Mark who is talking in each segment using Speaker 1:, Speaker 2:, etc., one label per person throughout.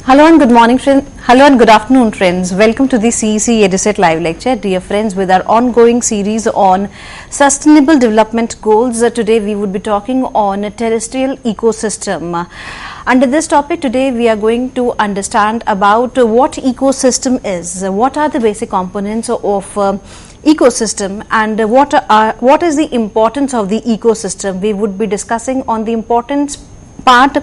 Speaker 1: Hello and good morning, hello and good afternoon, friends. Welcome to the CEC EduSet live lecture. Dear friends, with our ongoing series on sustainable development goals, today we would be talking on a terrestrial ecosystem. Under this topic today we are going to understand about what ecosystem is, what are the basic components of ecosystem, and what is the importance of the ecosystem. We would be discussing on the importance part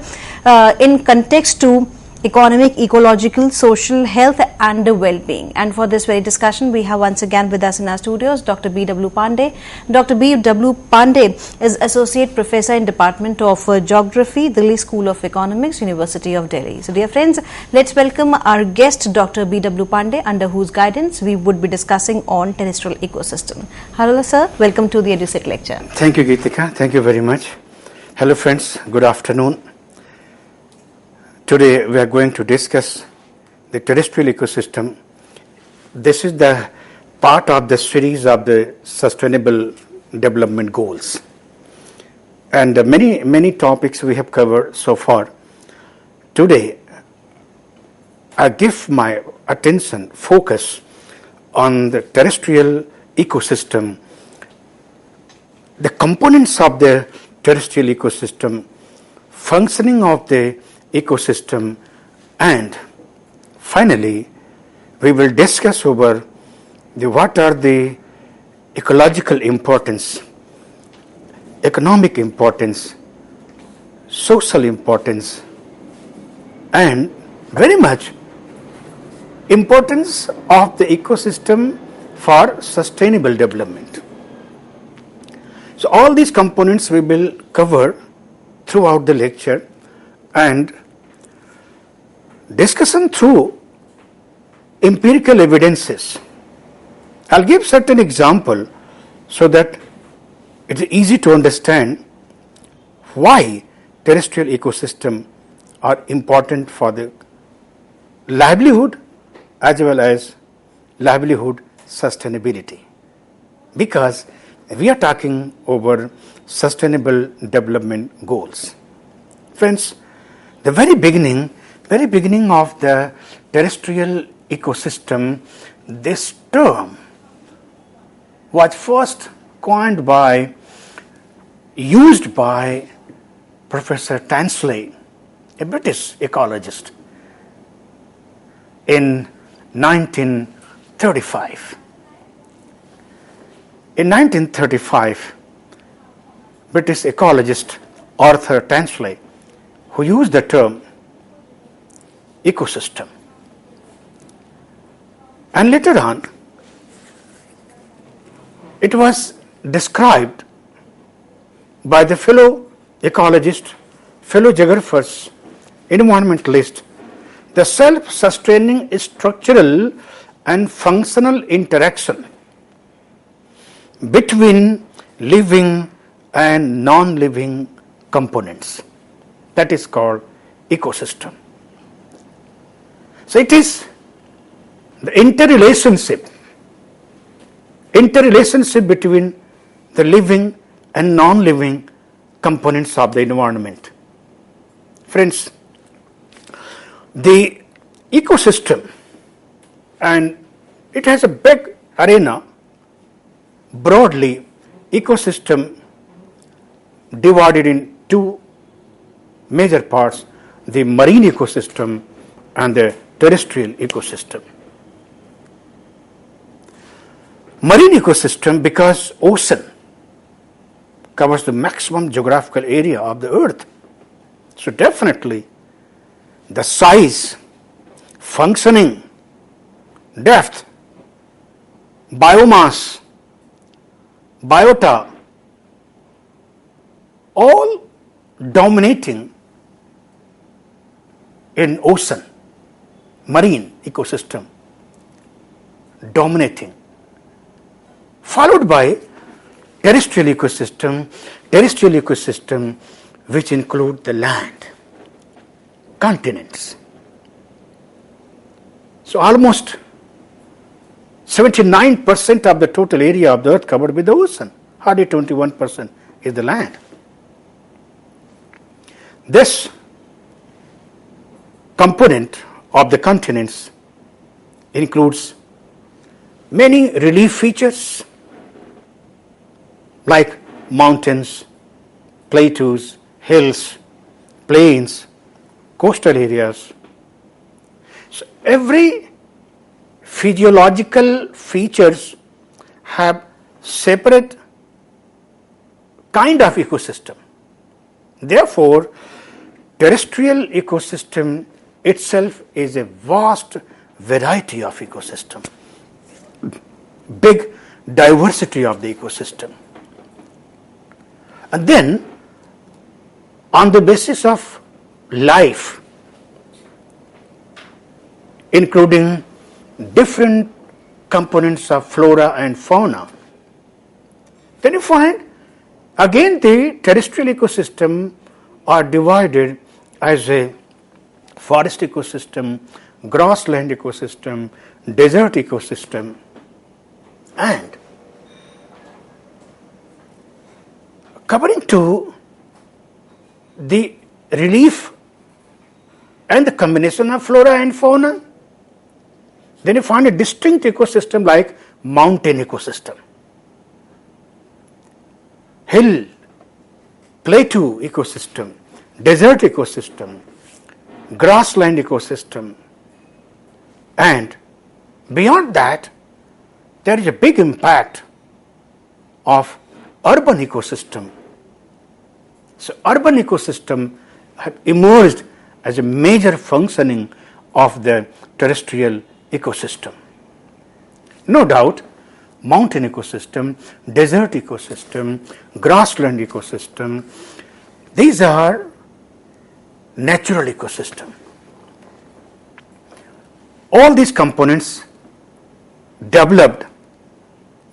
Speaker 1: in context to economic, ecological, social, health and well-being. And for this very discussion, we have once again with us in our studios Dr. B W Pandey. Dr. B W Pandey is Associate Professor in Department of Geography, Delhi School of Economics, University of Delhi. So dear friends, let's welcome our guest Dr. B W Pandey, under whose guidance we would be discussing on terrestrial ecosystem. Hello sir, welcome to the EduSet lecture.
Speaker 2: Thank you Geetika, thank you very much. Hello friends, good afternoon. Today we are going to discuss the terrestrial ecosystem. This is the part of the series of the Sustainable Development Goals. And many topics we have covered so far. Today I give my attention, focus on the terrestrial ecosystem, the components of the terrestrial ecosystem, functioning of the ecosystem, and finally we will discuss over what are the ecological importance, economic importance, social importance, and very much importance of the ecosystem for sustainable development. So all these components we will cover throughout the lecture, and discussion through empirical evidences. I'll give certain example so that it's easy to understand why terrestrial ecosystem are important for the livelihood as well as livelihood sustainability, because we are talking over sustainable development goals. Friends, the very beginning of the terrestrial ecosystem, this term was first used by Professor Tansley, a British ecologist, in 1935. In 1935, British ecologist Arthur Tansley, who used the term ecosystem. And later on, it was described by the fellow ecologists, fellow geographers, environmentalists, the self-sustaining structural and functional interaction between living and non-living components. That is called ecosystem. So it is the interrelationship between the living and non-living components of the environment. Friends, the ecosystem, and it has a big arena. Broadly, ecosystem divided in two major parts: the marine ecosystem and the terrestrial ecosystem. Marine ecosystem, because ocean covers the maximum geographical area of the earth, so definitely the size, functioning, depth, biomass, biota, all dominating in ocean, marine ecosystem, dominating, followed by terrestrial ecosystem which include the land, continents. So almost 79% of the total area of the earth covered with the ocean, hardly 21% is the land. This component of the continents includes many relief features like mountains, plateaus, hills, plains, coastal areas. So every physiological features have separate kind of ecosystem. Therefore, terrestrial ecosystem itself is a vast variety of ecosystem, big diversity of the ecosystem. And then on the basis of life, including different components of flora and fauna, then you find again the terrestrial ecosystem are divided as a forest ecosystem, grassland ecosystem, desert ecosystem, and according to the relief and the combination of flora and fauna, then you find a distinct ecosystem like mountain ecosystem, hill, plateau ecosystem, desert ecosystem, grassland ecosystem, and beyond that there is a big impact of urban ecosystem. So urban ecosystem have emerged as a major functioning of the terrestrial ecosystem. No doubt, mountain ecosystem, desert ecosystem, grassland ecosystem, these are natural ecosystem. All these components developed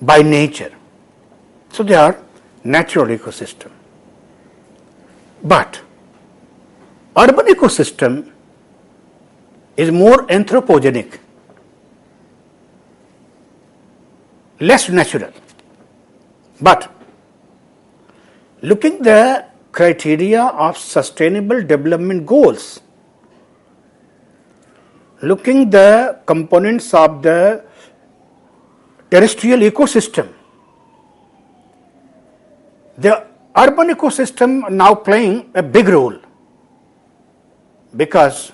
Speaker 2: by nature, so they are natural ecosystem. But urban ecosystem is more anthropogenic, less natural. But looking the criteria of sustainable development goals, looking the components of the terrestrial ecosystem, the urban ecosystem now playing a big role, because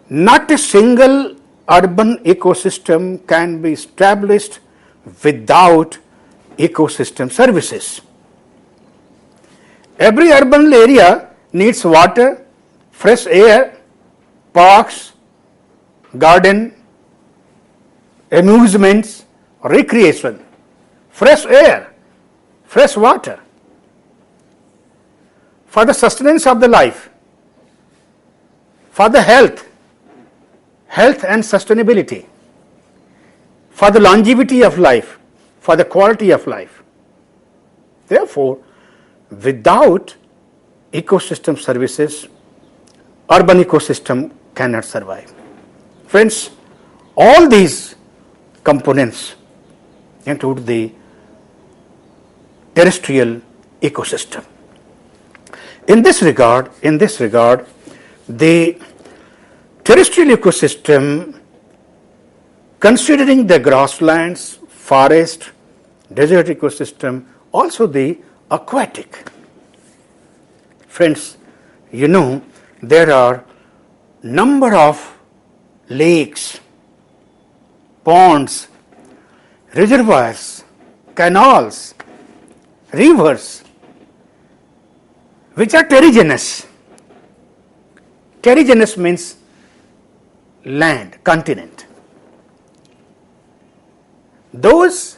Speaker 2: not a single urban ecosystem can be established without ecosystem services. Every urban area needs water, fresh air, parks, garden, amusements, recreation, fresh air, fresh water, for the sustenance of the life, for the health and sustainability, for the longevity of life, for the quality of life. Therefore, without ecosystem services, urban ecosystem cannot survive. Friends, all these components include the terrestrial ecosystem. In this regard, the terrestrial ecosystem, considering the grasslands, forest, desert ecosystem, also the aquatic. Friends, you know there are number of lakes, ponds, reservoirs, canals, rivers, which are terrigenous. Terrigenous means land, continent. Those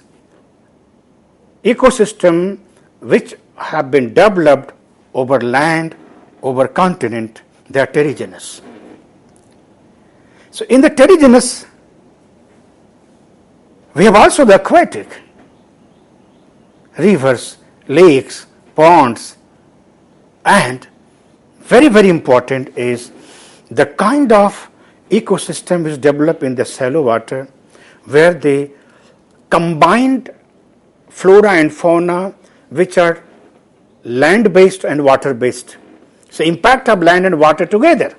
Speaker 2: ecosystems which have been developed over land, over continent, they are terrigenous. So in the terrigenous, we have also the aquatic, rivers, lakes, ponds, and very, very important is the kind of ecosystem is developed in the shallow water, where the combined flora and fauna which are land-based and water-based. So impact of land and water together.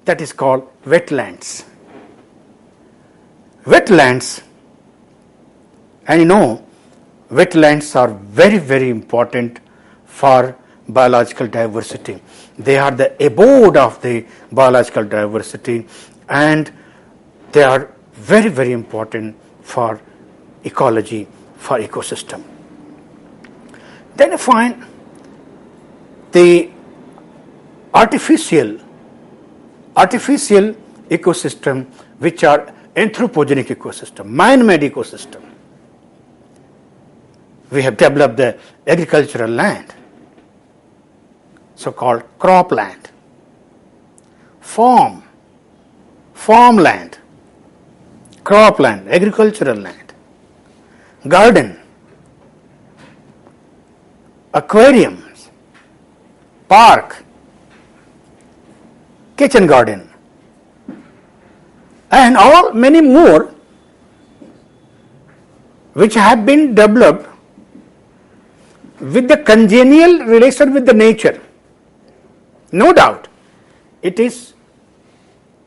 Speaker 2: That is called wetlands. Wetlands, and you know, wetlands are very, very important for biological diversity. They are the abode of the biological diversity, and they are very, very important for ecology, for ecosystem. Then you find the artificial ecosystem, which are anthropogenic ecosystem, man-made ecosystem. We have developed the agricultural land, so-called cropland, farmland, cropland, agricultural land, garden, aquariums, park, kitchen garden, and all many more which have been developed with the congenial relation with the nature. No doubt, it is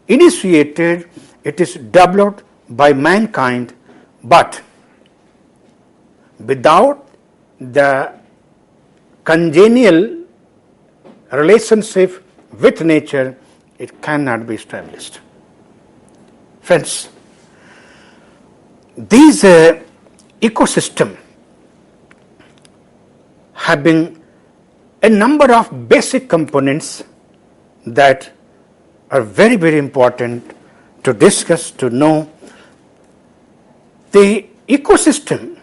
Speaker 2: initiated, it is developed by mankind, but without the congenial relationship with nature, it cannot be established. Friends, these ecosystem having a number of basic components that are very, very important to discuss, to know. The ecosystem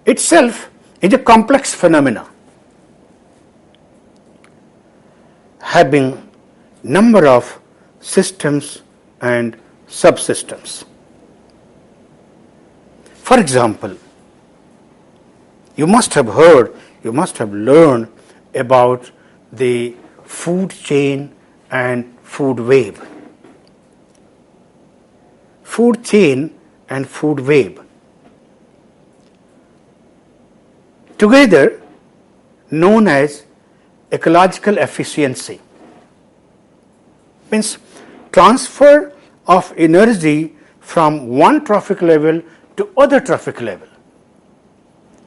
Speaker 2: itself is a complex phenomena, having number of systems and subsystems. For example, you must have heard, you must have learned about the food chain and food web. Food chain and food web, together known as ecological efficiency, means transfer of energy from one trophic level to other trophic level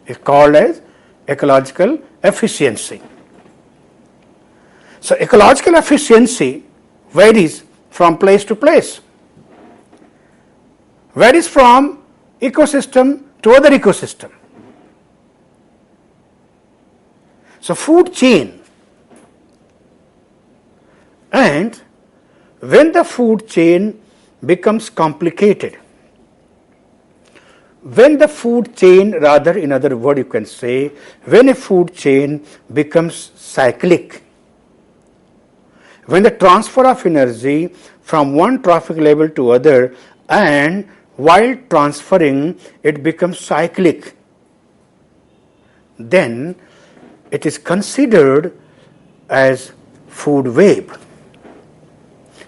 Speaker 2: is called as ecological efficiency. So ecological efficiency varies from place to place, varies from ecosystem to other ecosystem. So food chain, and when the food chain becomes complicated, when the food chain, rather in other word you can say, when a food chain becomes cyclic, when the transfer of energy from one trophic level to other, and while transferring it becomes cyclic, then it is considered as food web.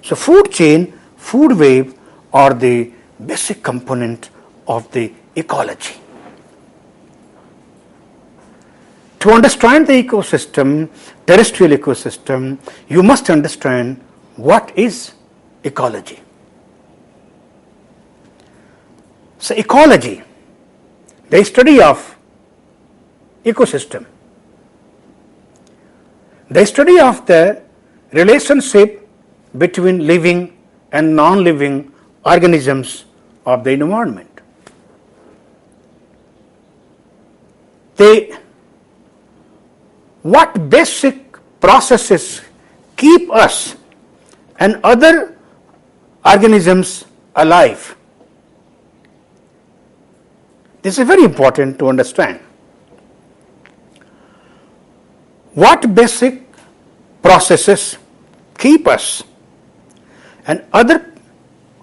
Speaker 2: So food chain, food web are the basic component of the ecology. To understand the ecosystem, terrestrial ecosystem, you must understand what is ecology. So ecology, the study of ecosystem, the study of the relationship between living and non-living organisms of the environment. What basic processes keep us and other organisms alive? This is very important to understand. What basic processes keep us and other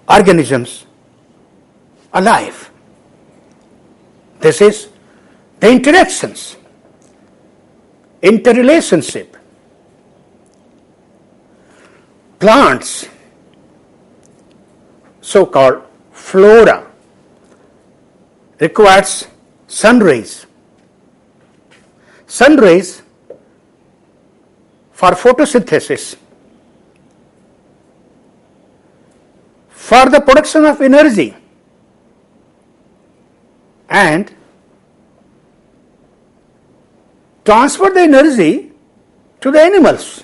Speaker 2: organisms alive? This is the interactions, interrelationship. Plants, so-called flora, requires sun rays. sun rays for photosynthesis, for the production of energy, and transfer the energy to the animals.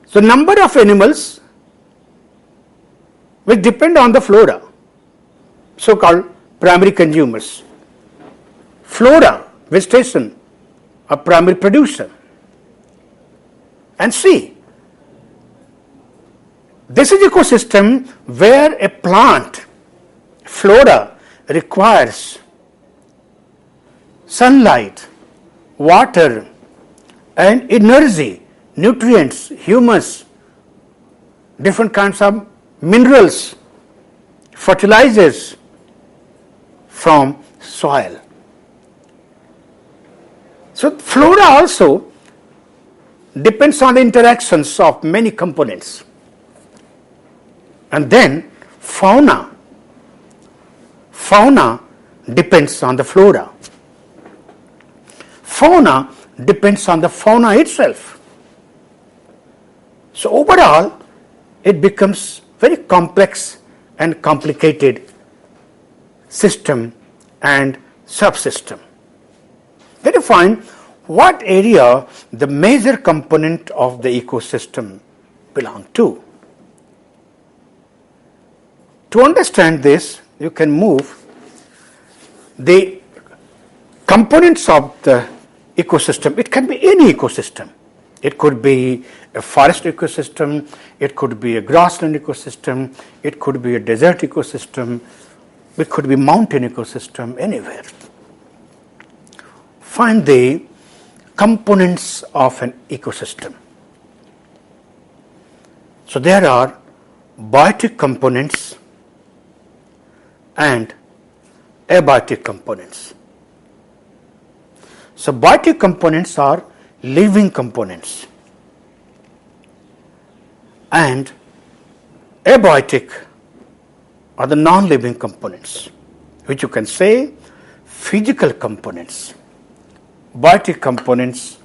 Speaker 2: So, number of animals which depend on the flora, so called primary consumers. Flora, vegetation, a primary producer. And see, this is ecosystem where a plant, flora, requires sunlight, water, and energy, nutrients, humus, different kinds of minerals, fertilizers from soil. So, flora also depends on the interactions of many components. And then fauna depends on the flora. Fauna depends on the fauna itself. So, overall, it becomes very complex and complicated system and subsystem. Then you find what area the major component of the ecosystem belong to. To understand this, you can move the components of the ecosystem. It can be any ecosystem. It could be a forest ecosystem, it could be a grassland ecosystem, it could be a desert ecosystem, it could be mountain ecosystem, anywhere. Find the components of an ecosystem. So there are biotic components and abiotic components. So biotic components are living components, and abiotic are the non-living components, which you can say physical components, biotic components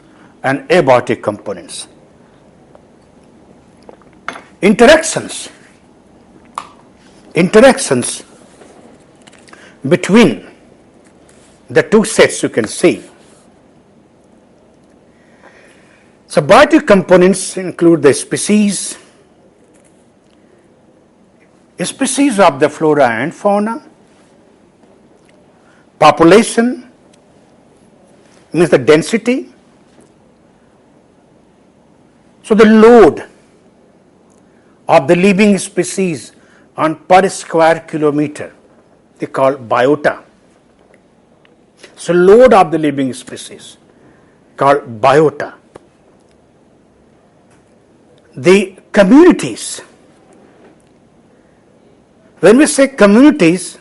Speaker 2: and abiotic components. Interactions between the two sets you can see. So biotic components include the species of the flora and fauna, population means the density, so the load of the living species on per square kilometer, they call biota. So load of the living species called biota. The communities, when we say communities,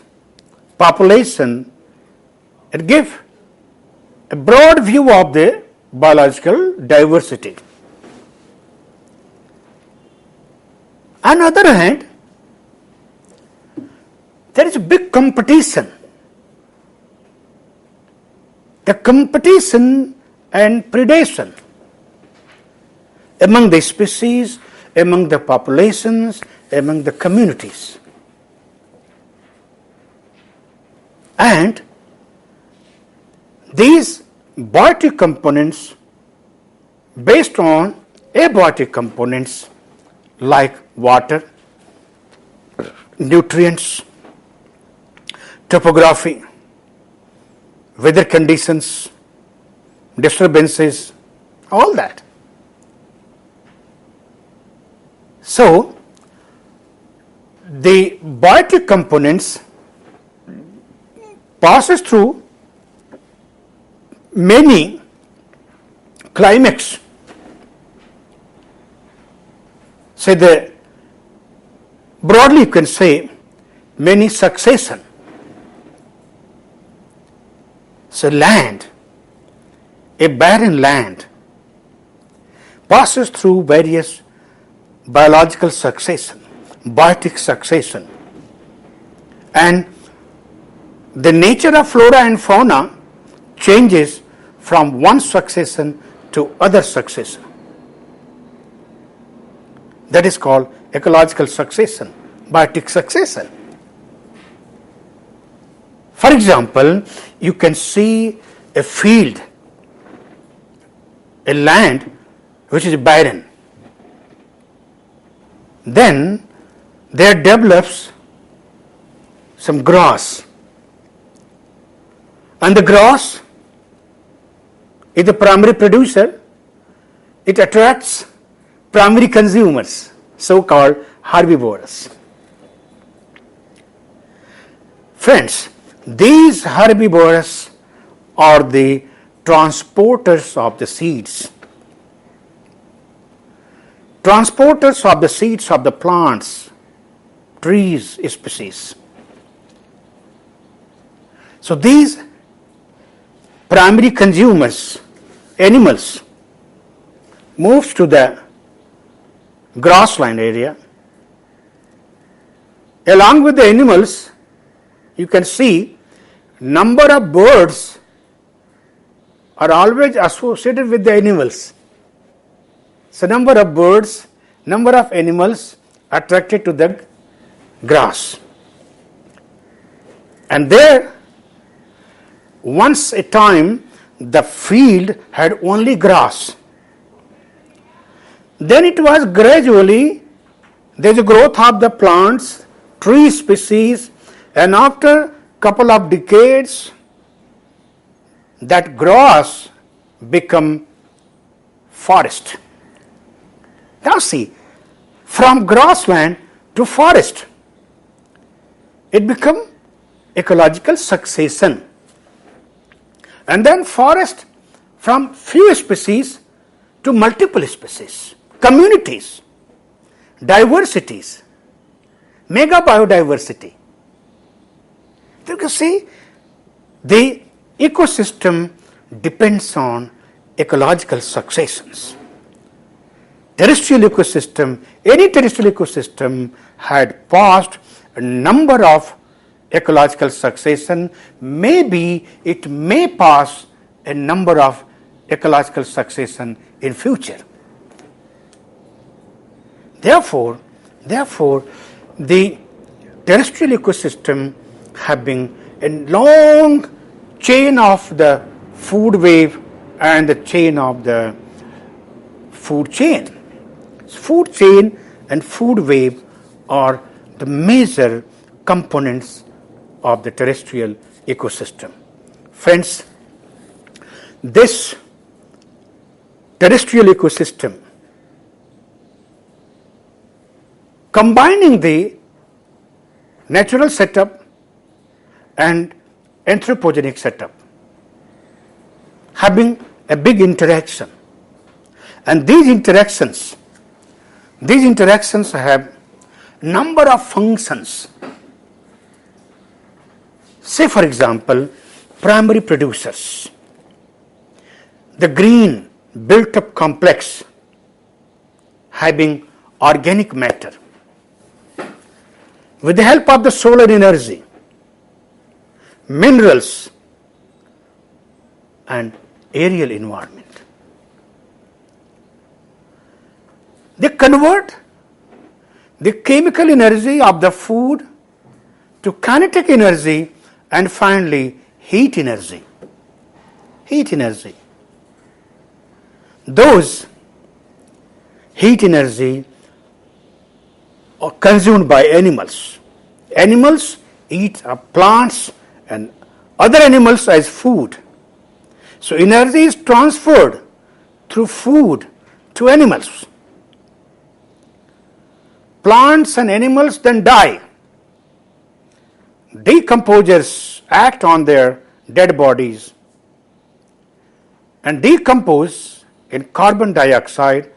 Speaker 2: population, it gives a broad view of the biological diversity. On the other hand, there is a big competition. The competition and predation among the species, among the populations, among the communities. And these biotic components based on abiotic components like water, nutrients, topography, weather conditions, disturbances, all that. So, the biotic components passes through many climates. Say the broadly you can say many succession. So land, a barren land, passes through various biological succession, biotic succession, and the nature of flora and fauna changes from one succession to other succession. That is called ecological succession, biotic succession. For example, you can see a field, a land which is barren. Then there develops some grass, and the grass is the primary producer. It attracts primary consumers, so-called herbivores. Friends, these herbivores are the transporters of the seeds. Transporters of the seeds of the plants, trees, species. So these primary consumers, animals, moves to the grassland area. Along with the animals, you can see number of birds are always associated with the animals. So number of birds, number of animals attracted to the grass. And there, once a time, the field had only grass. Then it was gradually, there is a growth of the plants, tree species, and after couple of decades, that grass become forest. Now see, from grassland to forest, it become ecological succession. And then forest from few species to multiple species, communities, diversities, mega biodiversity. You can see the ecosystem depends on ecological successions. Terrestrial ecosystem, any terrestrial ecosystem had passed a number of ecological succession. Maybe it may pass a number of ecological succession in future. Therefore, the terrestrial ecosystem having a long chain of the food wave and the chain of the food chain. Food chain and food wave are the major components of the terrestrial ecosystem. Friends, this terrestrial ecosystem, combining the natural setup and anthropogenic setup, having a big interaction. And these interactions have number of functions. Say for example, primary producers. The green built up complex having organic matter. With the help of the solar energy, minerals and aerial environment, they convert the chemical energy of the food to kinetic energy and finally heat energy. Those heat energy are consumed by animals. Animals eat plants and other animals as food. So energy is transferred through food to animals. Plants and animals then die. Decomposers act on their dead bodies and decompose in carbon dioxide,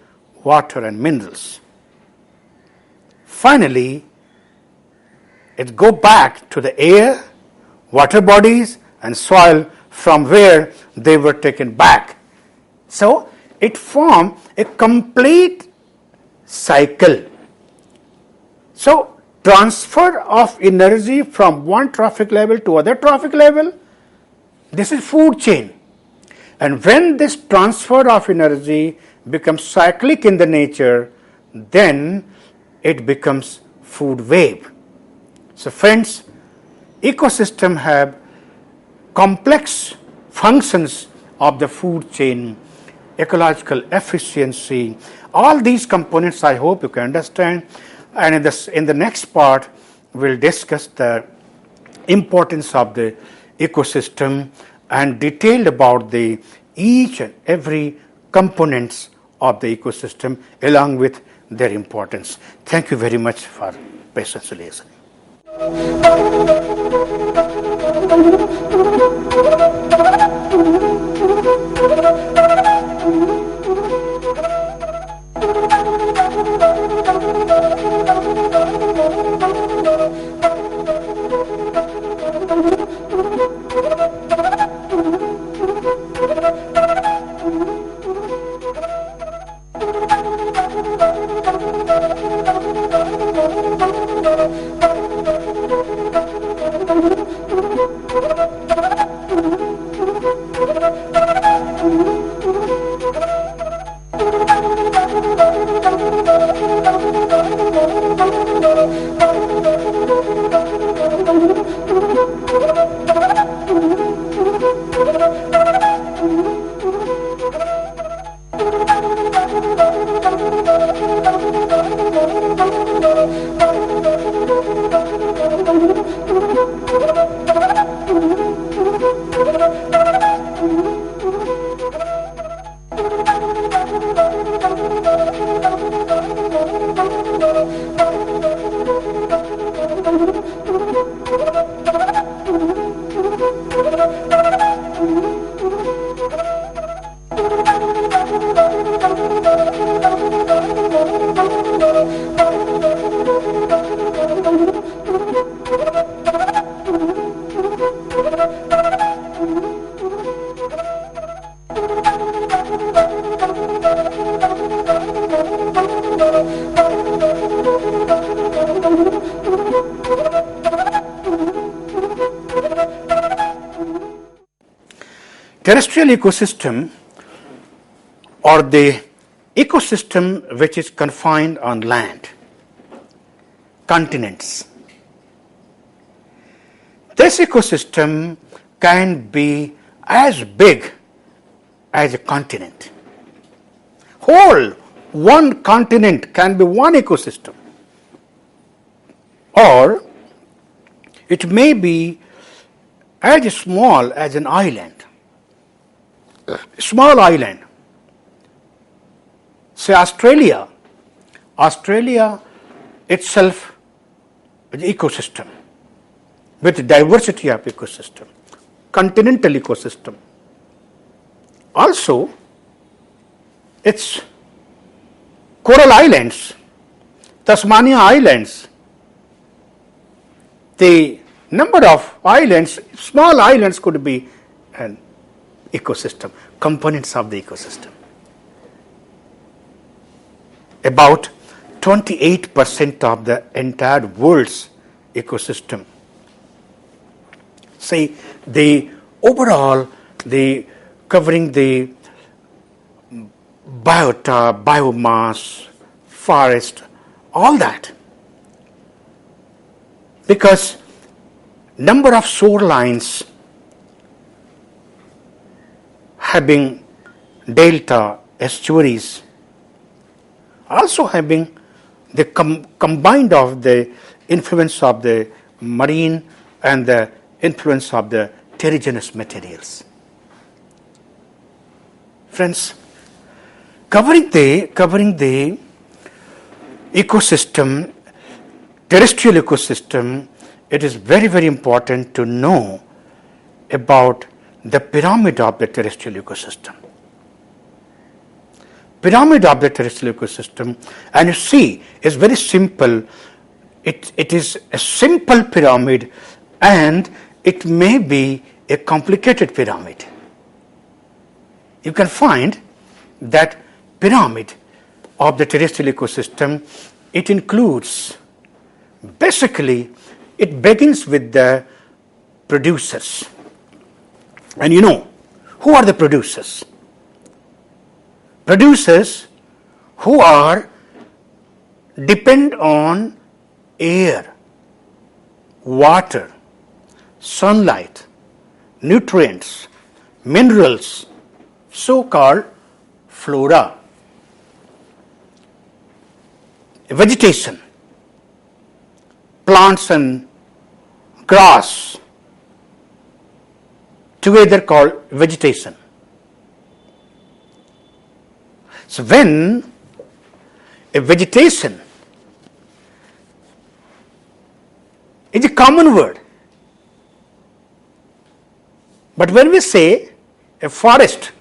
Speaker 2: water and minerals. Finally, it goes back to the air, water bodies and soil from where they were taken back. So it forms a complete cycle. So transfer of energy from one trophic level to other trophic level, this is food chain. And when this transfer of energy becomes cyclic in the nature, then it becomes food web. So friends, ecosystem have complex functions of the food chain, ecological efficiency, all these components I hope you can understand. And in the next part, we'll discuss the importance of the ecosystem and detailed about the each and every components of the ecosystem along with their importance. Thank you very much for patiently listening. Terrestrial ecosystem, or the ecosystem which is confined on land, continents. This ecosystem can be as big as a continent. Whole one continent can be one ecosystem, or it may be as small as an island. Small island, say Australia itself is ecosystem with diversity of ecosystem, continental ecosystem. Also, its coral islands, Tasmania Islands, the number of islands, small islands could be an ecosystem, components of the ecosystem. About 28% of the entire world's ecosystem. Say the overall, the covering the biota, biomass, forest, all that. Because number of shorelines having delta, estuaries, also having the combined of the influence of the marine and the influence of the terrigenous materials. Friends, covering the ecosystem, terrestrial ecosystem, it is very, very important to know about the pyramid of the terrestrial ecosystem. Pyramid of the terrestrial ecosystem, and you see, it's very simple. It is a simple pyramid, and it may be a complicated pyramid. You can find that pyramid of the terrestrial ecosystem, it includes basically it begins with the producers. And you know, who are the producers? Producers who are depend on air, water, sunlight, nutrients, minerals, so-called flora. Vegetation, plants and grass together called vegetation. So when a vegetation is a common word, but when we say a forest,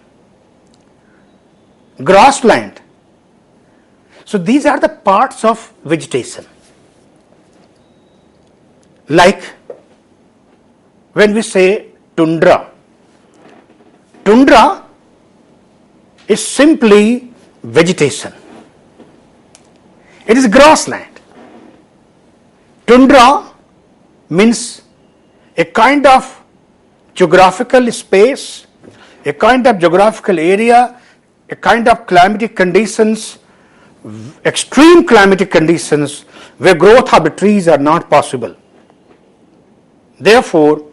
Speaker 2: grassland, so these are the parts of vegetation. Like when we say tundra, tundra is simply vegetation. It is grassland. Tundra means a kind of geographical space, a kind of geographical area, a kind of climatic conditions, extreme climatic conditions where growth of the trees are not possible. Therefore,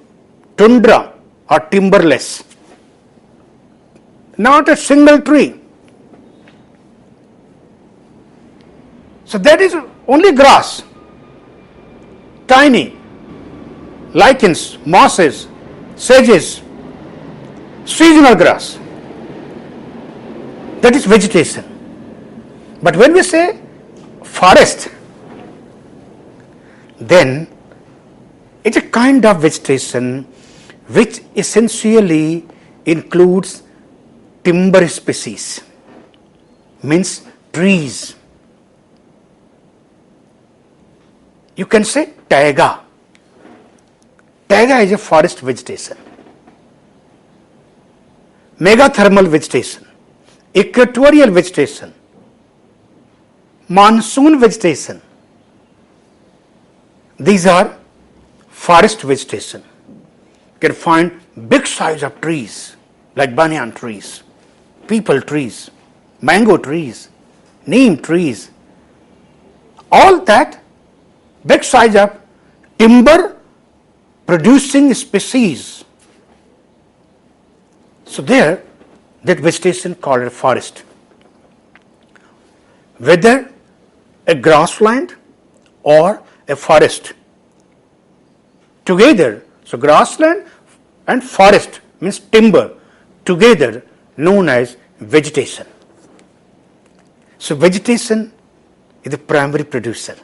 Speaker 2: tundra or timberless, not a single tree. So that is only grass, tiny lichens, mosses, sedges, seasonal grass. That is vegetation. But when we say forest, then it's a kind of vegetation which essentially includes timber species, means trees. You can say taiga. Taiga is a forest vegetation. Megathermal vegetation, equatorial vegetation, monsoon vegetation. These are forest vegetation. You can find big size of trees like banyan trees, peepal trees, mango trees, neem trees. All that big size of timber producing species. So there, that vegetation called a forest. Whether a grassland or a forest together, so grassland and forest means timber together, known as vegetation. So vegetation is the primary producer.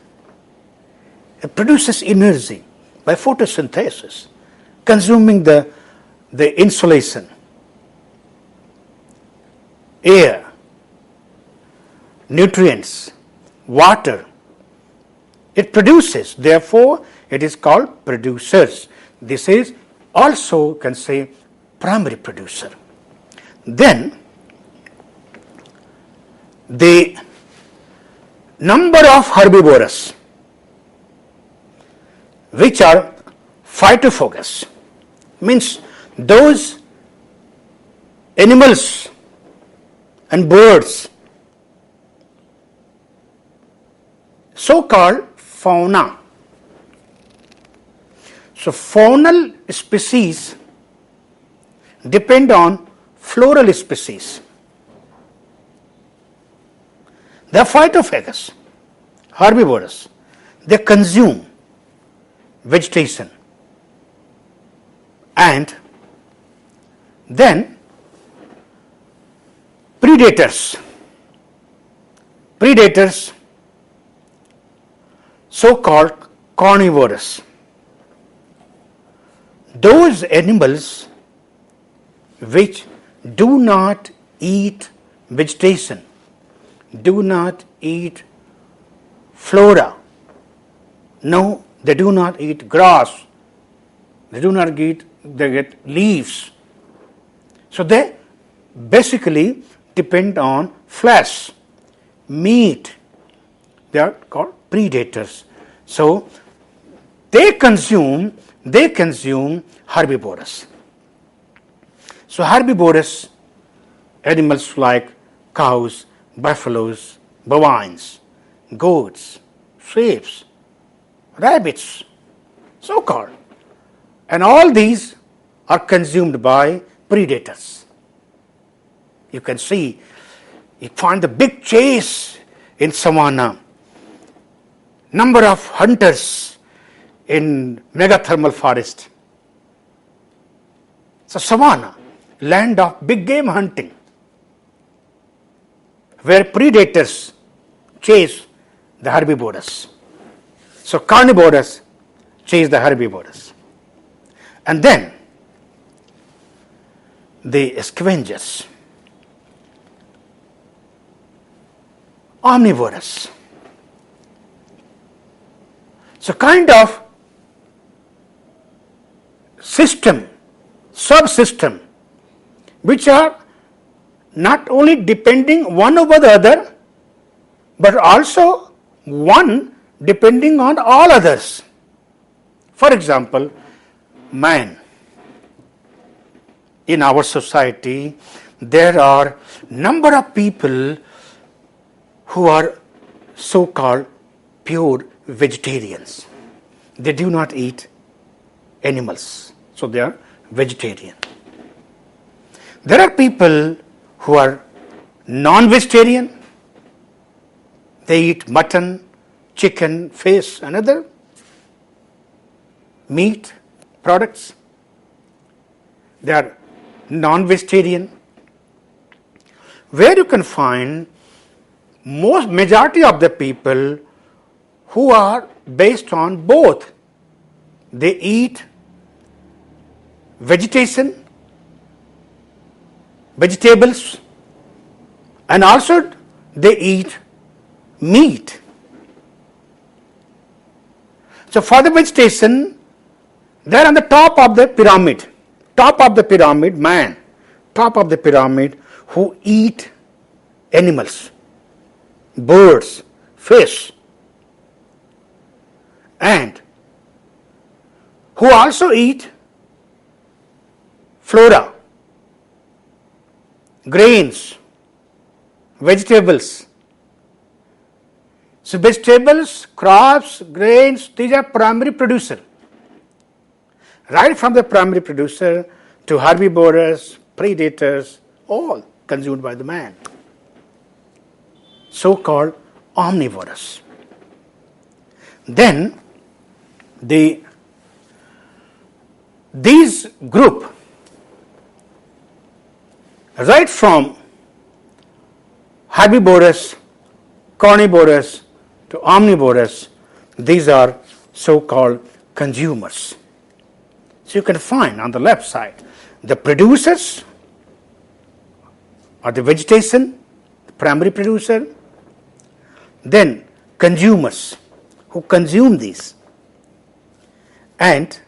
Speaker 2: It produces energy by photosynthesis, consuming the insulation, air, nutrients, water. It produces, therefore it is called producers. This is also, can say, primary producer. Then the number of herbivores which are phytophagous, means those animals and birds, so-called fauna. So faunal species depend on floral species. They are phytophagous, herbivores. They consume vegetation, and then predators, so-called carnivores. Those animals which do not eat vegetation, do not eat flora, no, they do not eat grass, they do not eat, they get leaves. So they basically depend on flesh, meat. They are called predators. So they consume herbivorous. So herbivorous animals like cows, buffaloes, bovines, goats, sheep, rabbits, so-called, and all these are consumed by predators. You can see, you find the big chase in savanna, number of hunters in megathermal forest. So savanna, land of big game hunting, where predators chase the herbivorous. So carnivorous chase the herbivorous. And then the scavengers, omnivorous. So kind of system, subsystem, which are not only depending one over the other, but also one depending on all others. For example, man. In our society, there are number of people who are so-called pure vegetarians. They do not eat animals, so they are vegetarian. There are people who are non-vegetarian. They eat mutton, chicken, fish, and other meat products. They are non-vegetarian. Where you can find majority of the people who are based on both. They eat vegetation, vegetables, and also they eat meat. So for the vegetation, they are on the top of the pyramid, man, top of the pyramid, who eat animals, birds, fish, and who also eat flora, grains, vegetables. So vegetables, crops, grains, these are primary producer. Right from the primary producer to herbivores, predators, all consumed by the man. So-called omnivorous. Then these group, right from herbivorous, carnivorous to omnivorous, these are so-called consumers. So you can find on the left side the producers or the vegetation, the primary producer, then consumers who consume these, and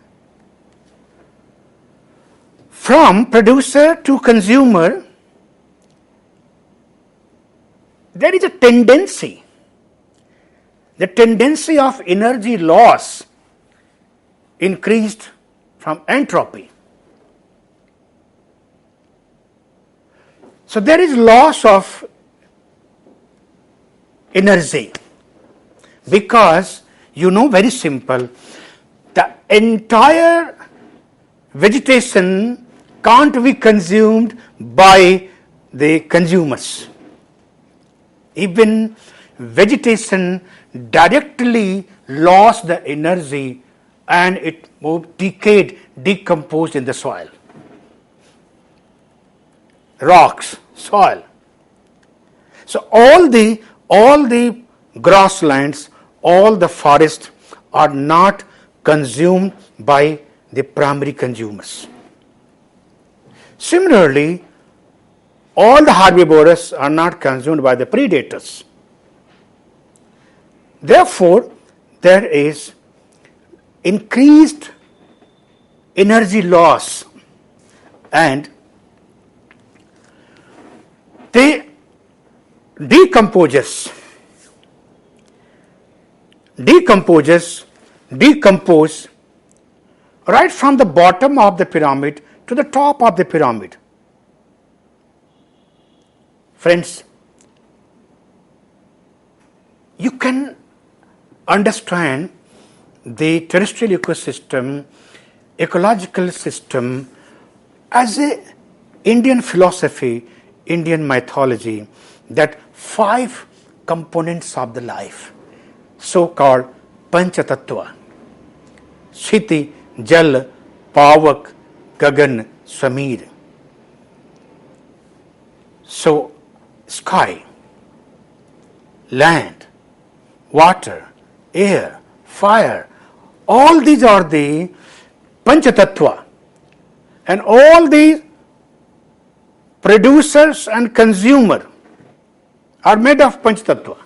Speaker 2: from producer to consumer there is a tendency, the tendency of energy loss increased from entropy. So there is loss of energy because, very simple, the entire vegetation can't be consumed by the consumers. Even vegetation directly lost the energy and it moved, decayed, decomposed in the soil, rocks, soil. So all the grasslands, all the forests are not consumed by the primary consumers. Similarly, all the herbivores are not consumed by the predators. Therefore, there is increased energy loss and they decomposes decompose right from the bottom of the pyramid to the top of the pyramid. Friends, you can understand the terrestrial ecosystem, ecological system as a Indian philosophy, Indian mythology, that 5 components of the life, so-called Panchatattva: Shiti, Jal, Pavak, Gagan, Samir. So, sky, land, water, air, fire, all these are the Panchatattva, and all these producers and consumer are made of Panchatattva.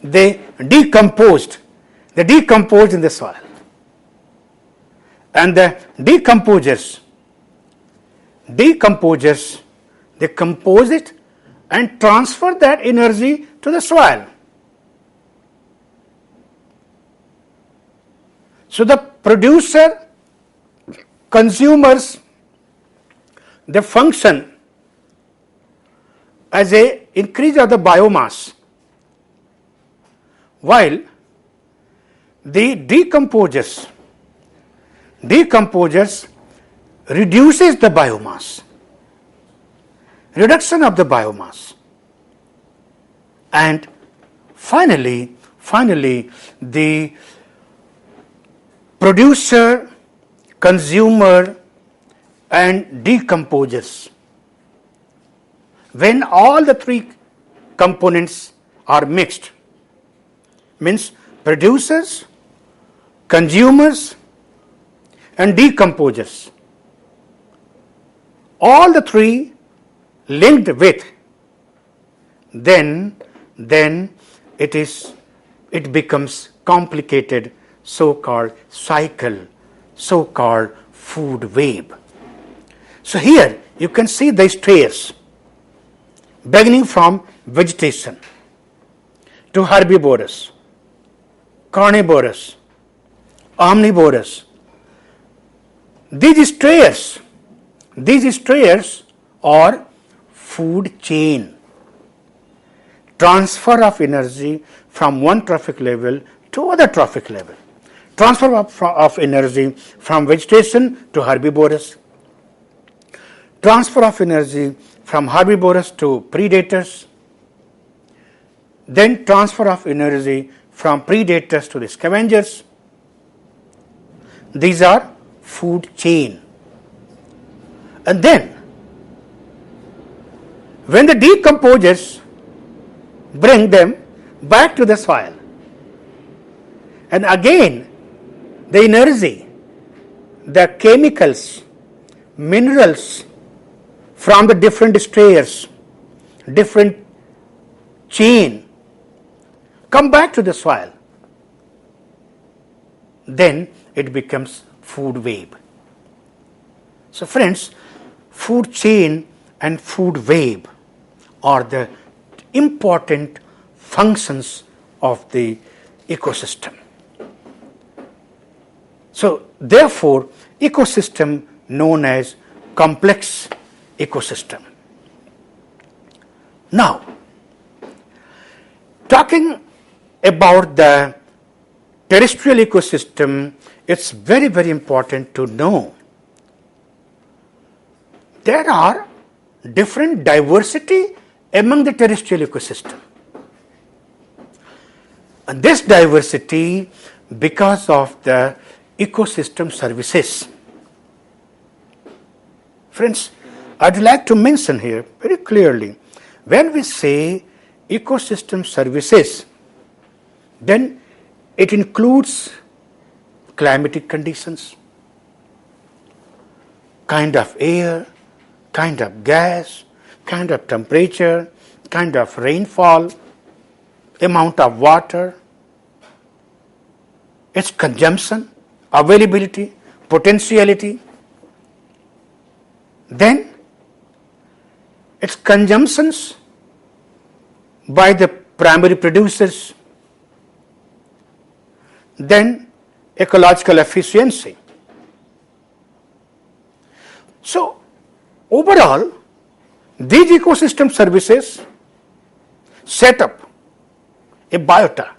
Speaker 2: They decomposed in the soil, and the decomposers, they compose it and transfer that energy to the soil. So the producer, consumers, they function as a increase of the biomass, while the decomposers reduces the biomass, reduction of the biomass, and finally the producer, consumer, and decomposers, when all the 3 components are mixed, means producers, consumers, and decomposers, all the 3 linked with, then it becomes complicated, so-called cycle, so-called food web. So here you can see the stairs beginning from vegetation to herbivorous, carnivorous, omnivorous. These stairs are food chain, transfer of energy from one trophic level to other trophic level, transfer of energy from vegetation to herbivorous, transfer of energy from herbivorous to predators, then transfer of energy from predators to the scavengers. These are food chain. And then when the decomposers bring them back to the soil, and again the energy, the chemicals, minerals from the different stairs, different chain, come back to the soil, then it becomes food web. So friends, food chain and food web are the important functions of the ecosystem. So therefore, ecosystem known as complex ecosystem. Now, talking about the terrestrial ecosystem, it's very, very important to know there are different diversity among the terrestrial ecosystem. And this diversity because of the ecosystem services. Friends, I'd like to mention here very clearly, when we say ecosystem services, then it includes climatic conditions, kind of air, kind of gas, kind of temperature, kind of rainfall, amount of water, its consumption, availability, potentiality, then its consumptions by the primary producers, then ecological efficiency. So, overall, these ecosystem services set up a biota,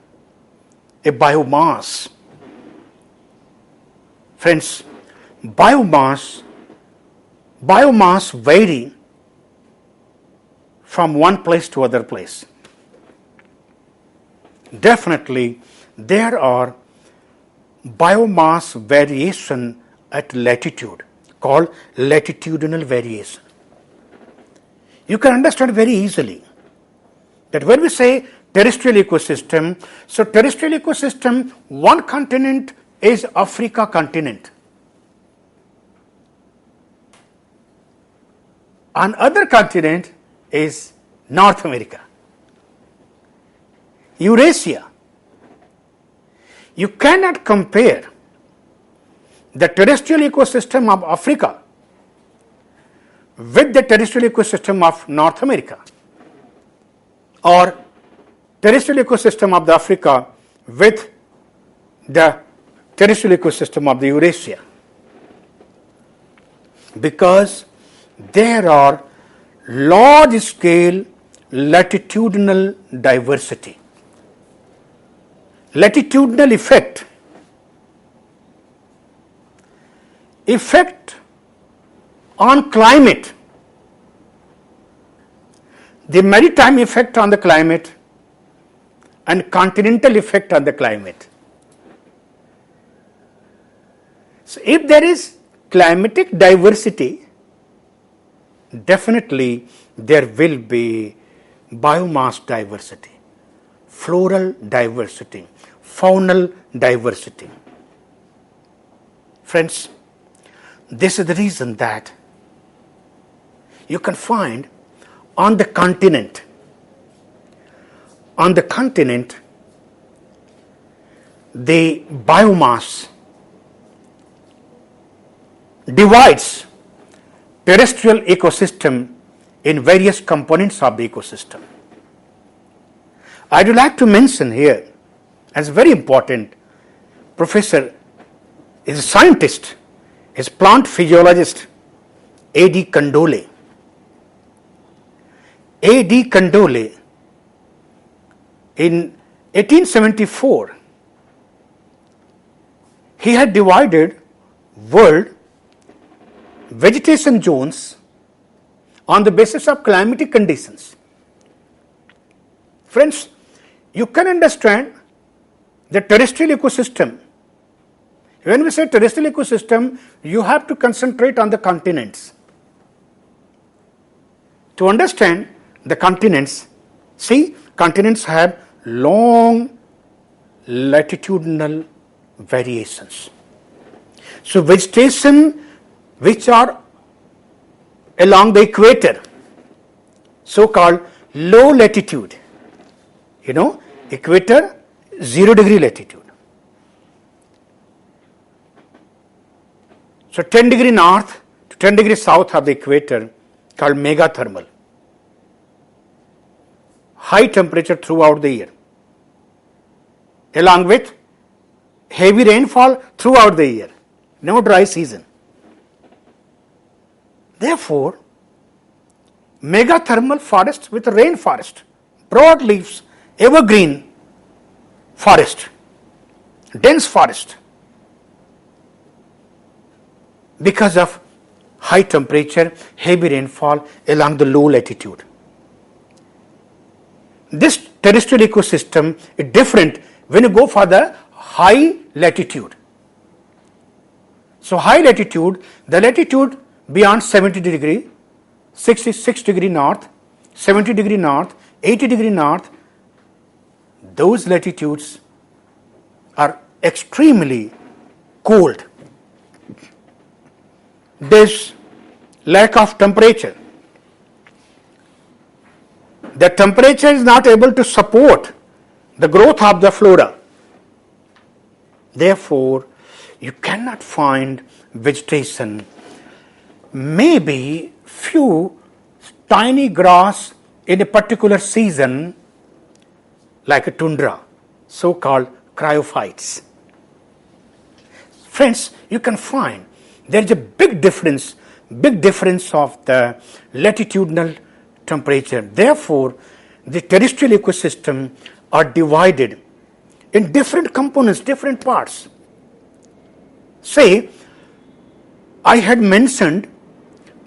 Speaker 2: a biomass. Friends, biomass vary from one place to other place. Definitely, there are biomass variation at latitude called latitudinal variation. You can understand very easily that when we say terrestrial ecosystem, so terrestrial ecosystem, one continent is Africa continent. Another continent is North America, Eurasia. You cannot compare the terrestrial ecosystem of Africa with the terrestrial ecosystem of North America, or terrestrial ecosystem of the Africa with the terrestrial ecosystem of the Eurasia, because there are large scale latitudinal diversity. Latitudinal effect on climate, the maritime effect on the climate and continental effect on the climate. So, if there is climatic diversity, definitely there will be biomass diversity, floral diversity, faunal diversity. Friends, this is the reason that you can find on the continent, the biomass divides terrestrial ecosystem in various components of the ecosystem. I would like to mention here, as very important, professor is a scientist, is plant physiologist A.D. Condole. A.D. Condole in 1874, he had divided world vegetation zones on the basis of climatic conditions. Friends, you can understand the terrestrial ecosystem. When we say terrestrial ecosystem, you have to concentrate on the continents. To understand the continents, see, continents have long latitudinal variations. So, vegetation which are along the equator, so called low latitude, equator 0° latitude. So, 10° north to 10° south of the equator called megathermal. High temperature throughout the year, along with heavy rainfall throughout the year, no dry season. Therefore, megathermal forest with rainforest, broad leaves, evergreen forest, dense forest, because of high temperature, heavy rainfall along the low latitude. This terrestrial ecosystem is different when you go for the high latitude. So, high latitude, the latitude beyond 70°, 66° north, 70° north, 80° north, those latitudes are extremely cold. This lack of temperature, the temperature is not able to support the growth of the flora. Therefore, you cannot find vegetation. Maybe few tiny grass in a particular season, like a tundra, so called cryophytes. Friends, you can find there is a big difference of the latitudinal temperature. Therefore, the terrestrial ecosystem are divided in different components, different parts. Say, I had mentioned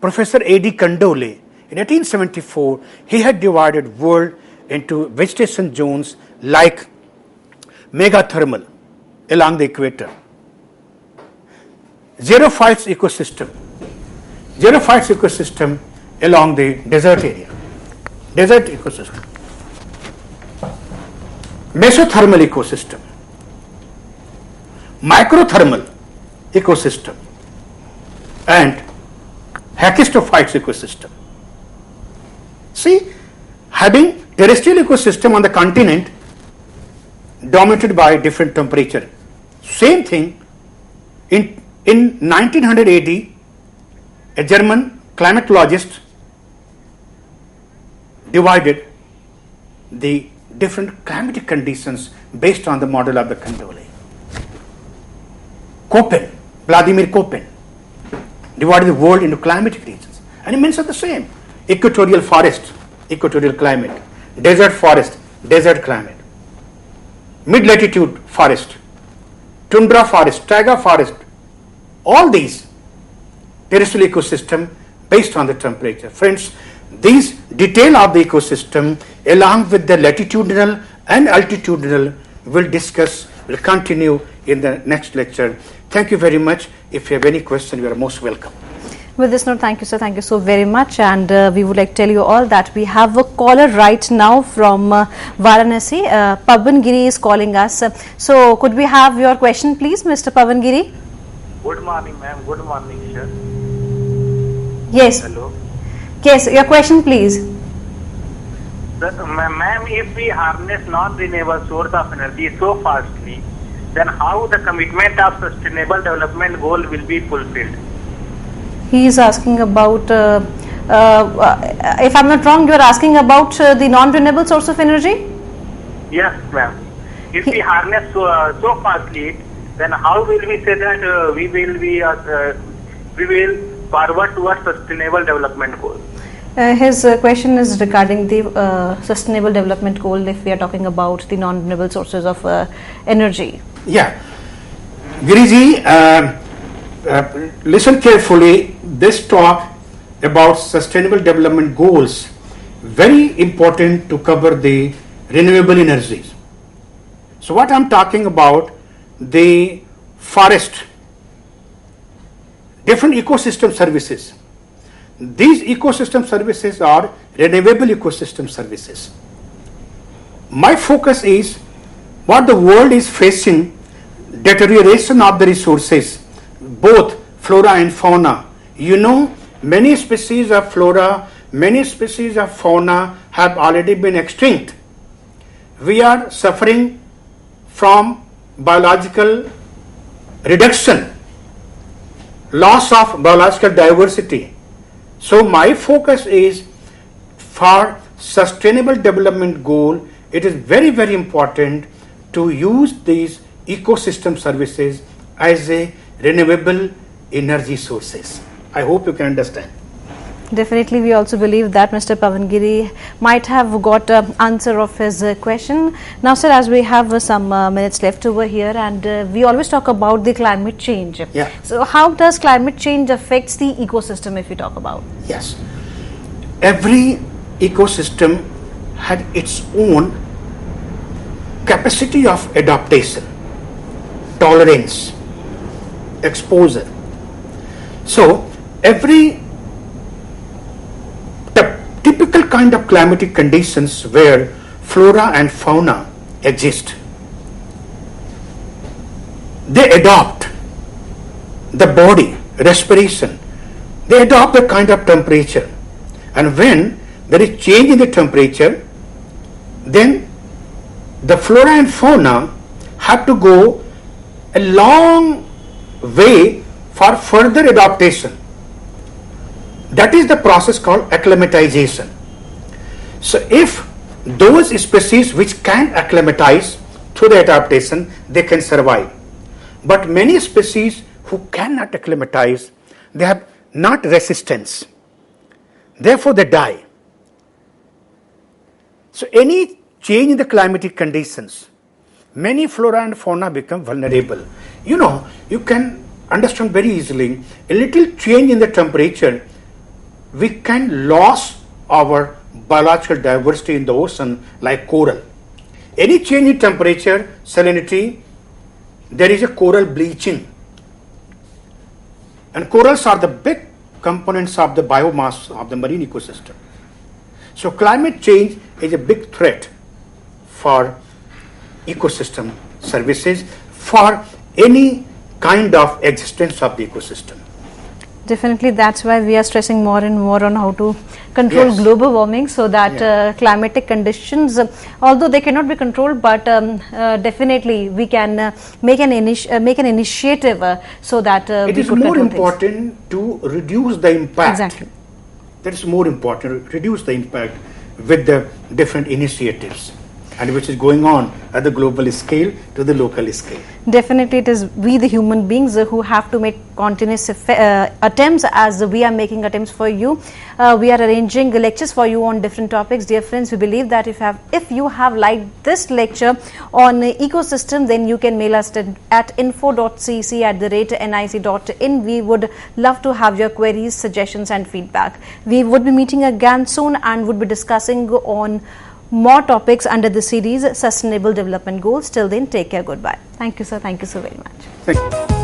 Speaker 2: Professor A.D. Condole. In 1874, he had divided world into vegetation zones like megathermal along the equator, xerophytes ecosystem along the desert area, desert ecosystem, mesothermal ecosystem, microthermal ecosystem, and hecastophytes ecosystem. See, having terrestrial ecosystem on the continent dominated by different temperature. Same thing in 1900 AD, a German climatologist divided the different climatic conditions based on the model of the Condole. Vladimir Köppen divided the world into climatic regions, and he mentioned the same: equatorial forest, equatorial climate; desert forest, desert climate; mid-latitude forest, tundra forest, taiga forest. All these terrestrial ecosystem based on the temperature. Friends, these detail of the ecosystem along with the latitudinal and altitudinal will continue in the next lecture. Thank you very much. If you have any question, you are most welcome.
Speaker 1: With this note, thank you, sir. Thank you so very much. And we would like to tell you all that we have a caller right now from Varanasi. Pavan Giri is calling us. So, could we have your question, please, Mr. Pavan Giri?
Speaker 3: Good morning, ma'am. Good morning, sir.
Speaker 1: Yes.
Speaker 3: Hello.
Speaker 1: Yes, your question, please.
Speaker 3: Ma'am, if we harness non-renewable source of energy so fastly, then how the commitment of sustainable development goal will be fulfilled?
Speaker 1: He is asking about, if I'm not wrong, you are asking about the non-renewable source of energy?
Speaker 3: Yes, ma'am. If we harness so fastly, then how will we say that we will forward towards sustainable development goal?
Speaker 1: His question is regarding the sustainable development goal if we are talking about the non-renewable sources of energy.
Speaker 2: Yeah. Giriji, listen carefully. This talk about sustainable development goals, very important to cover the renewable energies. So what I'm talking about, the forest, different ecosystem services. These ecosystem services are renewable ecosystem services. My focus is what the world is facing, deterioration of the resources, both flora and fauna. You know, many species of flora, many species of fauna have already been extinct. We are suffering from biological reduction, loss of biological diversity. So my focus is for sustainable development goal. It is very, very important to use these ecosystem services as a renewable energy sources. I hope you can understand.
Speaker 1: Definitely, we also believe that Mr. Pavan Giri might have got an answer of his question. Now, sir, as we have some minutes left over here, and we always talk about the climate change.
Speaker 2: Yeah.
Speaker 1: So, how does climate change affects the ecosystem if we talk about?
Speaker 2: Yes. Every ecosystem had its own capacity of adaptation, tolerance, exposure. So, every typical kind of climatic conditions where flora and fauna exist, they adopt the body, respiration, they adopt a kind of temperature, and when there is change in the temperature, then the flora and fauna have to go a long way for further adaptation. That is the process called acclimatization. So if those species which can acclimatize through the adaptation, they can survive. But many species who cannot acclimatize, they have not resistance. Therefore, they die. So, any change in the climatic conditions, many flora and fauna become vulnerable. You can understand very easily, a little change in the temperature, we can lose our biological diversity in the ocean like coral. Any change in temperature, salinity, there is a coral bleaching. And corals are the big components of the biomass of the marine ecosystem. So climate change is a big threat for ecosystem services, for any kind of existence of the ecosystem.
Speaker 1: Definitely, that's why we are stressing more and more on how to control global warming, so that climatic conditions, although they cannot be controlled, but definitely we can make an initiative so that
Speaker 2: it is more important to reduce the impact.
Speaker 1: Exactly.
Speaker 2: That is more important, to reduce the impact with the different initiatives, and which is going on at the global scale to the local scale.
Speaker 1: Definitely, it is we the human beings who have to make continuous attempts, as we are making attempts for you. We are arranging lectures for you on different topics. Dear friends, we believe that if you have liked this lecture on ecosystem, then you can mail us at info.cec@nic.in. We would love to have your queries, suggestions and feedback. We would be meeting again soon and would be discussing on more topics under the series Sustainable Development Goals. Till then, take care. Goodbye. Thank you, sir. Thank you so very much.
Speaker 2: Thank you.